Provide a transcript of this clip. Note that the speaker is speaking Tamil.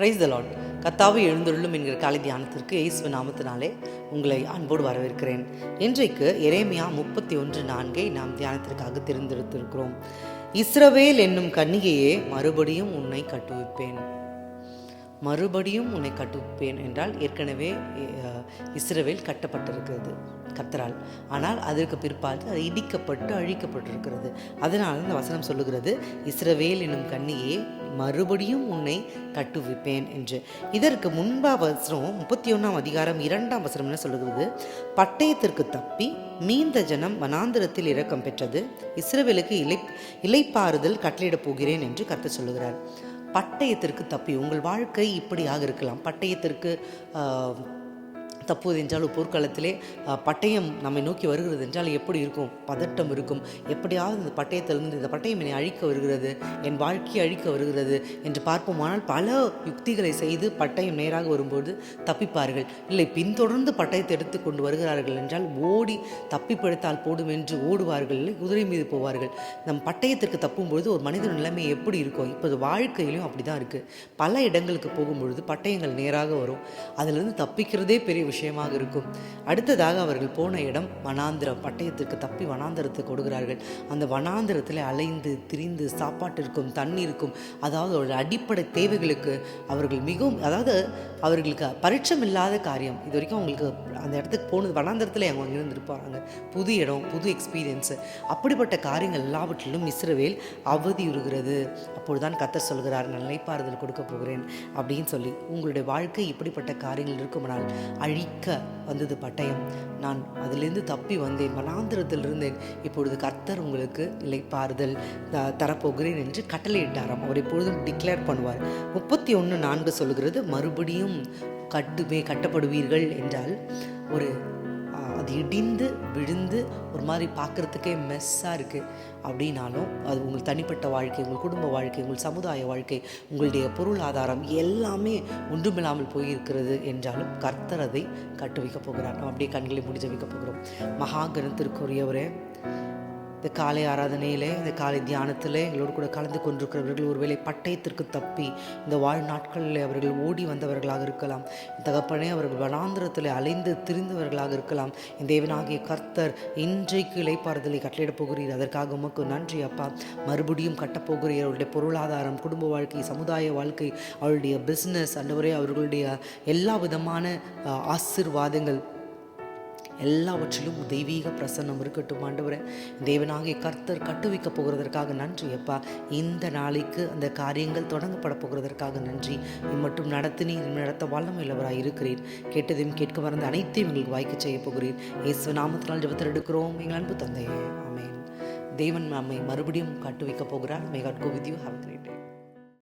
Praise the Lord. கர்த்தாவே எழுந்தருளும் என்கிற காலை தியானத்திற்கு இயேசு நாமத்தினாலே உங்களை அன்போடு வரவேற்கிறேன். இன்றைக்கு எரேமியா 31:4 நாம் தியானத்திற்காக தெரிந்தெடுத்திருக்கிறோம். இஸ்ரவேல் என்னும் கன்னிகையே, மறுபடியும் உன்னை கட்டுவிப்பேன். மறுபடியும் உன்னை கட்டுவிப்பேன் என்றால் ஏற்கனவே இஸ்ரவேல் கட்டப்பட்டிருக்கிறது கர்த்தரால். ஆனால் அதற்கு பிற்பாடு அது இடிக்கப்பட்டு அழிக்கப்பட்டிருக்கிறது. அதனால இந்த வசனம் சொல்லுகிறது, இஸ்ரவேல் என்னும் கன்னியே, மறுபடியும் உன்னை கட்டுவிப்பேன் என்று. இதற்கு முன்பா வசனம் 31 அதிகாரம் 2 வசனம் என்ன சொல்லுகிறது? பட்டயத்திற்கு தப்பி மீந்த ஜனம் வனாந்திரத்தில் இரக்கம் பெற்றது, இஸ்ரவேலுக்கு இளைப்பாறுதல் கட்டளையிடப் போகிறேன் என்று கர்த்தர் சொல்லுகிறார். பட்டயத்திற்கு தப்பி உங்கள் வாழ்க்கை இப்படியாக இருக்கலாம். பட்டயத்திற்கு தப்புவது என்றால் போர்க்காலத்திலே பட்டயம் நம்மை நோக்கி வருகிறது என்றால் எப்படி இருக்கும்? பதட்டம் இருக்கும். எப்படியாவது இந்த பட்டயத்திலிருந்து, இந்த பட்டயம் என்னை அழிக்க வருகிறது, என் வாழ்க்கையை அழிக்க வருகிறது என்று பார்ப்போமானால் பல யுக்திகளை செய்து பட்டயம் நேராக வரும்போது தப்பிப்பார்கள். இல்லை, பின்தொடர்ந்து பட்டயத்தை எடுத்து கொண்டு வருகிறார்கள் என்றால் ஓடி தப்பி பிழைத்தால் போடும் என்று ஓடுவார்கள், இல்லை குதிரை மீது போவார்கள். நம் பட்டயத்திற்கு தப்பும்பொழுது ஒரு மனிதன் நிலைமை எப்படி இருக்கும்? இப்போது வாழ்க்கையிலும் அப்படி தான் இருக்குது. பல இடங்களுக்கு போகும்பொழுது பட்டயங்கள் நேராக வரும். அதிலிருந்து தப்பிக்கிறதே பெரிய விஷயமாக இருக்கும். அடுத்ததாக அவர்கள் போன இடம் வனாந்திரம். பட்டயத்திற்கு தப்பி வனாந்திரத்தை கொடுக்கிறார்கள். அந்த வனாந்திரத்தில் அலைந்து திரிந்து சாப்பாட்டிற்கும் தண்ணீருக்கும், அதாவது அவர்கள் அடிப்படை தேவைகளுக்கு அவர்கள் மிகவும், அதாவது அவர்களுக்கு பரிட்சம் இல்லாத காரியம். இது வரைக்கும் அவங்களுக்கு அந்த இடத்துக்கு போனது வனாந்திரத்தில் அவங்க இருந்திருப்பாங்க. புது இடம், புது எக்ஸ்பீரியன்ஸு. அப்படிப்பட்ட காரியங்கள் எல்லாவற்றிலும் இஸ்ரவேல் அவதியுறுகிறது. அப்பொழுதுதான் கர்த்தர் சொல்கிறார், நான் இளைப்பாறுதல் கொடுக்க போகிறேன் அப்படின்னு சொல்லி. உங்களுடைய வாழ்க்கை இப்படிப்பட்ட காரியங்கள் இருக்குமானால், அழிக்க வந்தது பட்டயம், நான் அதிலிருந்து தப்பி வந்தேன், வனாந்திரத்தில் இருந்தேன், இப்பொழுது கர்த்தர் உங்களுக்கு இளைப்பாறுதல் தரப்போகிறேன் என்று கட்டளையிட்டாராம். அவர் எப்பொழுதும் டிக்ளேர் பண்ணுவார். 31:4 சொல்லுகிறது, மறுபடியும் கட்டப்படுவீர்கள் என்றால் ஒரு அது இடிந்து விழுந்து ஒரு மாதிரி பார்க்குறதுக்கே மெஸ்ஸாக இருக்குது அப்படின்னாலும், அது உங்கள் தனிப்பட்ட வாழ்க்கை, உங்கள் குடும்ப வாழ்க்கை, உங்கள் சமுதாய வாழ்க்கை, உங்களுடைய பொருளாதாரம் எல்லாமே ஒன்றுமில்லாமல் போயிருக்கிறது என்றாலும் கர்த்தர் அதை கட்டுவிக்க போகிறார். நம்ம அப்படியே கண்களை முடிஞ்ச வைக்க போகிறோம். மகா கனத்திற்குரியவரே, இந்த காலை ஆராதனையில், இந்த காலை தியானத்தில் எங்களோடு கூட கலந்து கொண்டிருக்கிறவர்கள் ஒருவேளை பட்டயத்திற்கு தப்பி இந்த நாட்களில் அவர்கள் ஓடி வந்தவர்களாக இருக்கலாம். தகப்பனே, அவர்கள் வனாந்திரத்தில் அலைந்து திரிந்தவர்களாக இருக்கலாம். இந்த தேவனாகிய கர்த்தர் இன்றைக்கு இளைப்பாறுதலை கட்டளையிடப் போகிறீர். அதற்காக உமக்கு நன்றி அப்பா. மறுபடியும் கட்டப்போகிறீர். அவருடைய பொருளாதாரம், குடும்ப வாழ்க்கை, சமுதாய வாழ்க்கை, அவருடைய பிஸ்னஸ், அண்டவரே அவர்களுடைய எல்லா விதமான ஆசீர்வாதங்கள் எல்லாவற்றிலும் தெய்வீக பிரசன்னம் இருக்கட்டும் ஆண்டவரே. தேவனாகிய கர்த்தர் கட்டுவிக்க போகிறதற்காக நன்றி அப்பா. இந்த நாளைக்கு அந்த காரியங்கள் தொடங்கப்பட போகிறதற்காக நன்றி. மட்டும் நடத்தினீர், நடத்த வல்லமையுள்ளவராய் இருக்கிறீர். கேட்டதையும் கேட்க மறந்த அனைத்தையும் எங்களுக்கு வாய்க்க செய்ய போகிறீர். இயேசு நாமத்தினால் ஜெபத்தில் எடுக்கிறோம் எங்கள் அன்பு தந்தையே, ஆமென். தேவன் நம்மை மறுபடியும் கட்டுவிக்க போகிறார். May God go with you. Have a great day.